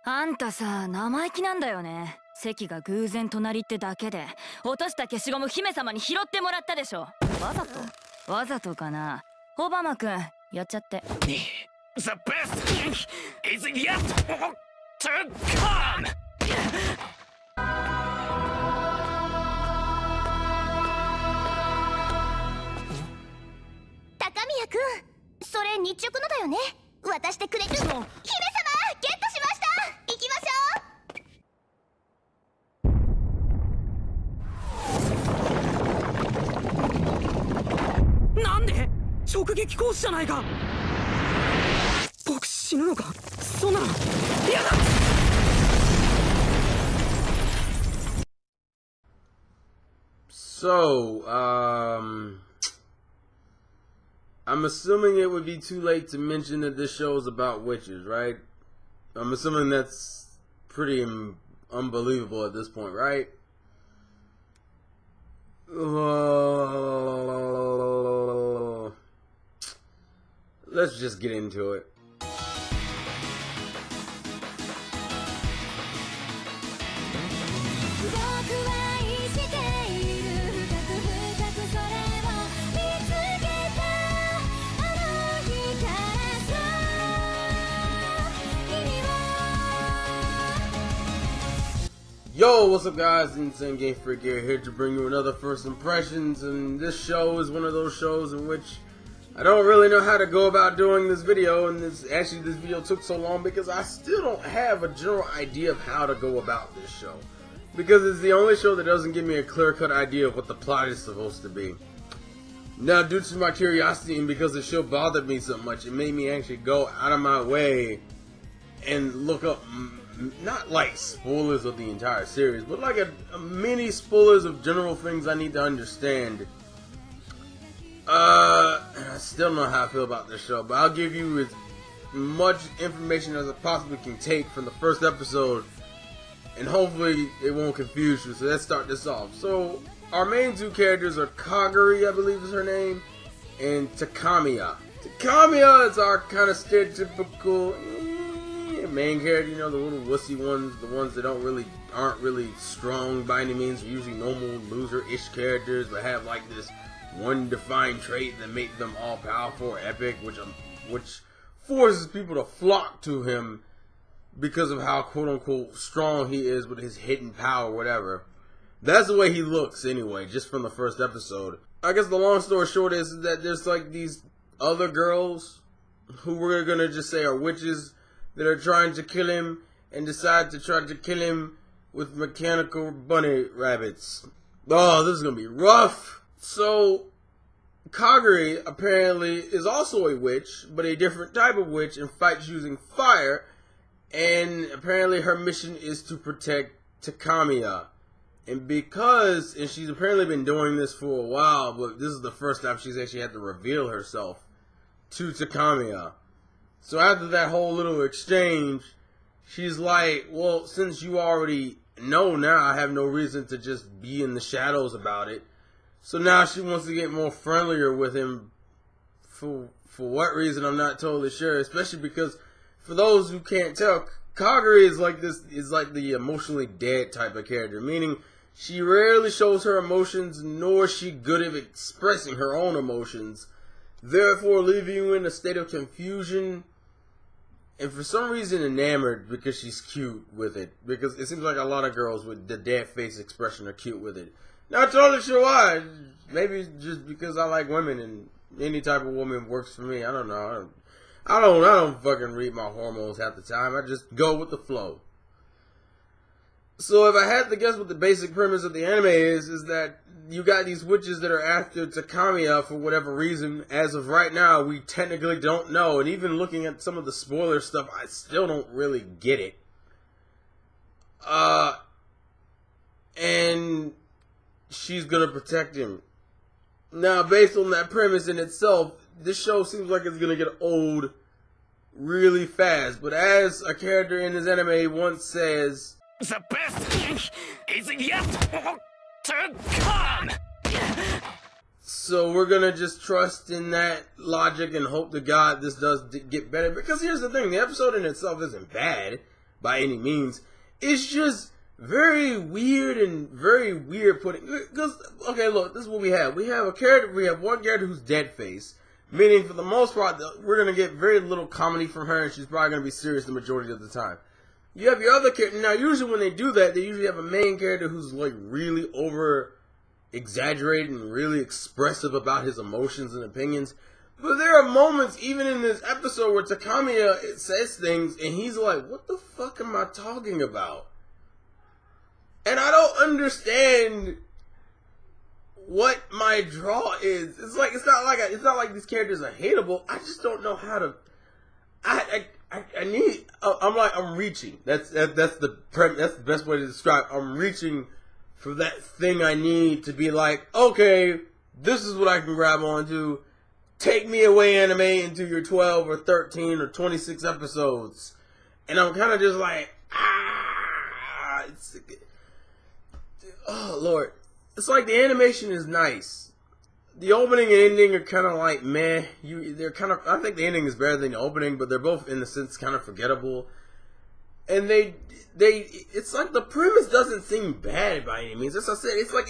あんたさ、生意気なんだよね。関が偶然隣ってだけで落とした消しゴム姫様に拾ってもらったでしょ。わざと？わざとかな。オバマくん、やっちゃって。 The best thing is yet to come! 高宮くん、それ日直のだよね。渡してくれる？姫様、ゲットしました。行きましょう。なんで？直撃コースじゃないか。僕死ぬのか？そんなの嫌だ。So, I'm assuming it would be too late to mention that this show is about witches, right? I'm assuming that's pretty unbelievable at this point, right? Let's just get into it. Yo, what's up guys, Insane Game Freak here to bring you another First Impressions, and this show is one of those shows in which I don't really know how to go about doing this video, and this video took so long because I still don't have a general idea of how to go about this show, because it's the only show that doesn't give me a clear-cut idea of what the plot is supposed to be. Now, due to my curiosity and because the show bothered me so much, it made me actually go out of my way and look up not like spoilers of the entire series, but like a mini spoilers of general things I need to understand. I still don't know how I feel about this show, but I'll give you as much information as I possibly can take from the first episode, and hopefully it won't confuse you. So let's start this off. So our main two characters are Kaguri, I believe is her name, and Takamiya. Takamiya is our kind of stereotypical main character, you know, the little wussy ones, the ones that aren't really strong by any means, are usually normal loser-ish characters, but have like this one defined trait that makes them all powerful or epic, which forces people to flock to him because of how quote-unquote strong he is with his hidden power, whatever. That's the way he looks anyway, just from the first episode. I guess the long story short is that there's like these other girls who we're gonna just say are witches that are trying to kill him and decide to try to kill him with mechanical bunny rabbits. Oh, this is gonna be rough. So, Kaguri apparently is also a witch, but a different type of witch, and fights using fire, and apparently her mission is to protect Takamiya. And she's apparently been doing this for a while, but this is the first time she's actually had to reveal herself to Takamiya. So after that whole little exchange, she's like, well, since you already know now, I have no reason to just be in the shadows about it. So now she wants to get more friendlier with him. For what reason, I'm not totally sure. Especially because, for those who can't tell, Kaguri is like the emotionally dead type of character. Meaning, she rarely shows her emotions, nor is she good at expressing her own emotions. Therefore, leaving you in a state of confusion, and for some reason enamored because she's cute with it. Because it seems like a lot of girls with the dead face expression are cute with it. Not totally sure why. Maybe just because I like women and any type of woman works for me. I don't know. I don't fucking read my hormones half the time. I just go with the flow. So if I had to guess what the basic premise of the anime is that you got these witches that are after Takamiya for whatever reason. As of right now, we technically don't know. And even looking at some of the spoiler stuff, I still don't really get it. And she's gonna protect him. Now, based on that premise in itself, this show seems like it's gonna get old really fast. But as a character in this anime once says, the best thing is yet to come! So we're gonna just trust in that logic and hope to God this does get better. Because here's the thing, the episode in itself isn't bad. by any means. It's just very weird and very weird putting, because, okay, look, this is what we have. We have one character who's dead face, meaning for the most part, we're going to get very little comedy from her, and she's probably going to be serious the majority of the time. You have your other character, now usually when they do that, they usually have a main character who's like really over exaggerated and really expressive about his emotions and opinions. But there are moments, even in this episode, where Takamiya says things, and he's like, what the fuck am I talking about? And I don't understand what my draw is. It's not like these characters are hateable. I just don't know how to. I'm reaching. That's the best way to describe. I'm reaching for that thing I need to be like, okay, this is what I can grab onto. Take me away, anime, into your 12 or 13 or 26 episodes. And I'm kind of just like, oh Lord. It's like the animation is nice. The opening and ending are kind of like meh. I think the ending is better than the opening, but they're both in a sense kind of forgettable. And it's like the premise doesn't seem bad by any means. As I said, it's like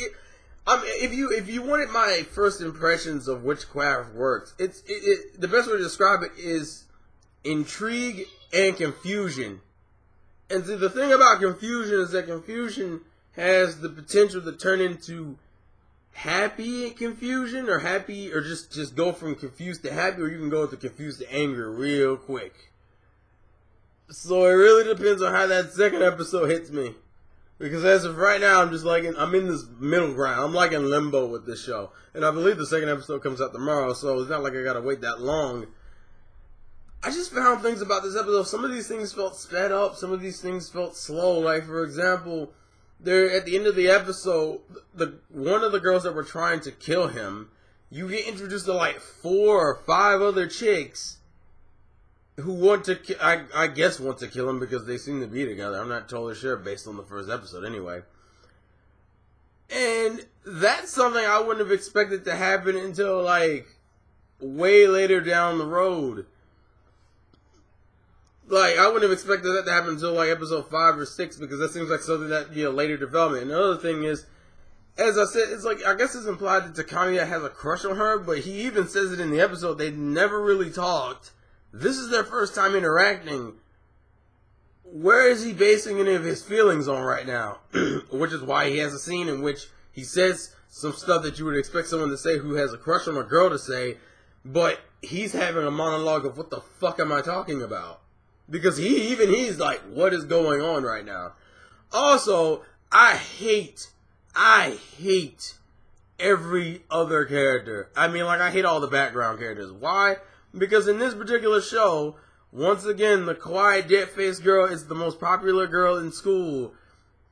if you wanted my first impressions of witchcraft works, the best way to describe it is intrigue and confusion. And the thing about confusion is that confusion has the potential to turn into happy confusion, or just go from confused to happy, or you can go to confused to anger real quick. So it really depends on how that second episode hits me. Because as of right now, I'm just like, I'm in this middle ground. I'm like in limbo with this show. And I believe the second episode comes out tomorrow, so it's not like I gotta wait that long. I just found things about this episode. Some of these things felt sped up. Some of these things felt slow. Like, for example, at the end of the episode, one of the girls that were trying to kill him, you get introduced to like 4 or 5 other chicks who want to, I guess want to kill him because they seem to be together. I'm not totally sure based on the first episode anyway. And that's something I wouldn't have expected to happen until like way later down the road. Like, I wouldn't have expected that to happen until like episode 5 or 6, because that seems like something that'd be a later development. And the other thing is, as I said, it's like, I guess it's implied that Takamiya has a crush on her, but he even says it in the episode. They never really talked. This is their first time interacting. Where is he basing any of his feelings on right now? Which is why he has a scene in which he says some stuff that you would expect someone to say who has a crush on a girl to say, but he's having a monologue of what the fuck am I talking about? Because he's like, what is going on right now? Also, I hate every other character. I mean, like, I hate all the background characters. Why? Because in this particular show, once again, the quiet, dead-faced girl is the most popular girl in school.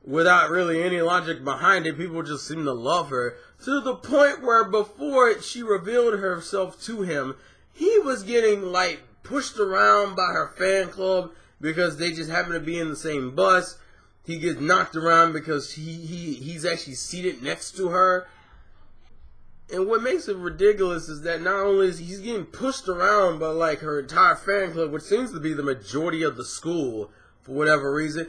Without really any logic behind it, people just seem to love her. To the point where before she revealed herself to him, he was getting, like, pushed around by her fan club because they just happen to be in the same bus. He gets knocked around because he's actually seated next to her. And what makes it ridiculous is that not only is he's getting pushed around by like her entire fan club, which seems to be the majority of the school for whatever reason.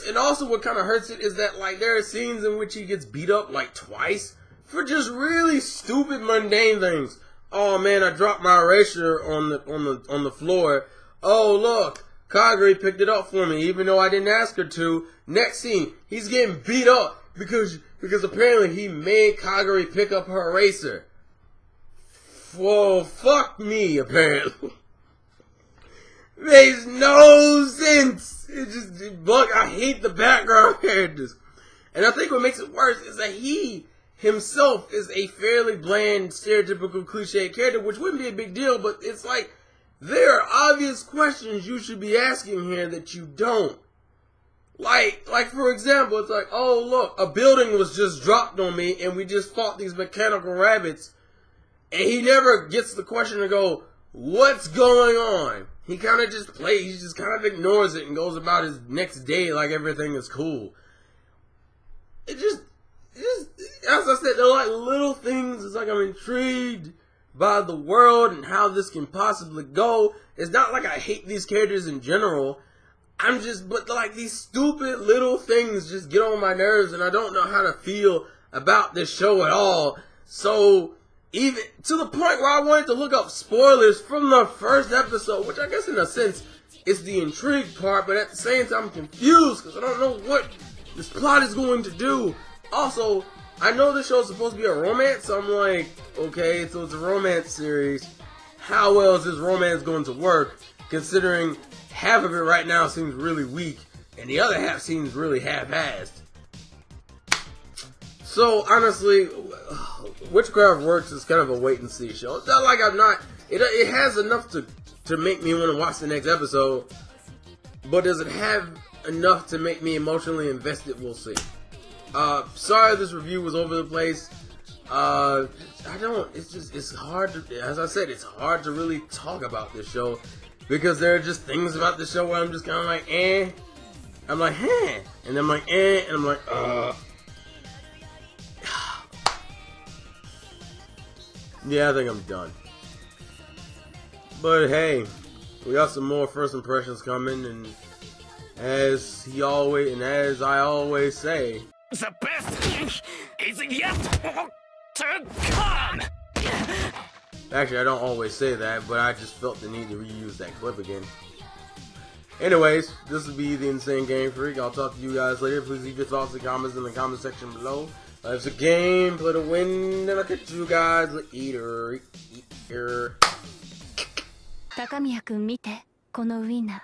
And also what kind of hurts it is that like there are scenes in which he gets beat up like twice for just really stupid, mundane things. Oh man, I dropped my eraser on the floor. Oh look, Kaguri picked it up for me, even though I didn't ask her to. Next scene, he's getting beat up because apparently he made Kaguri pick up her eraser. Whoa, fuck me, apparently. Makes no sense. I hate the background characters. And I think what makes it worse is that he himself is a fairly bland, stereotypical, cliche character, which wouldn't be a big deal, but it's like, there are obvious questions you should be asking here that you don't. Like for example, it's like, oh look, a building was just dropped on me and we just fought these mechanical rabbits, and he never gets the question to go, what's going on? He kind of just plays, he just kind of ignores it and goes about his next day like everything is cool. It just, as I said, they're like little things. It's like I'm intrigued by the world and how this can possibly go. It's not like I hate these characters in general. but like these stupid little things just get on my nerves, and I don't know how to feel about this show at all. So, even to the point where I wanted to look up spoilers from the first episode, which I guess in a sense is the intrigue part, but at the same time I'm confused because I don't know what this plot is going to do. Also, I know this show is supposed to be a romance, so I'm like, okay, so it's a romance series. How well is this romance going to work, considering half of it right now seems really weak, and the other half seems really half-assed. So, honestly, Witchcraft Works is kind of a wait-and-see show. It's not like it has enough to make me want to watch the next episode, but does it have enough to make me emotionally invested? We'll see. Sorry this review was over the place. It's hard to, as I said, it's hard to really talk about this show, because there are just things about the show where I'm just kind of like, eh. I'm like, eh. And I'm like, eh. And I'm like, Yeah, I think I'm done. But hey, we got some more first impressions coming, and as I always say, the best is yet to come. Actually, I don't always say that, but I just felt the need to reuse that clip again. Anyways, this will be the Insane Game Freak. I'll talk to you guys later. Please leave your thoughts and comments in the comment section below. Life's a game, play to win, and I'll catch you guys later. 高宮君見てこのウィンナー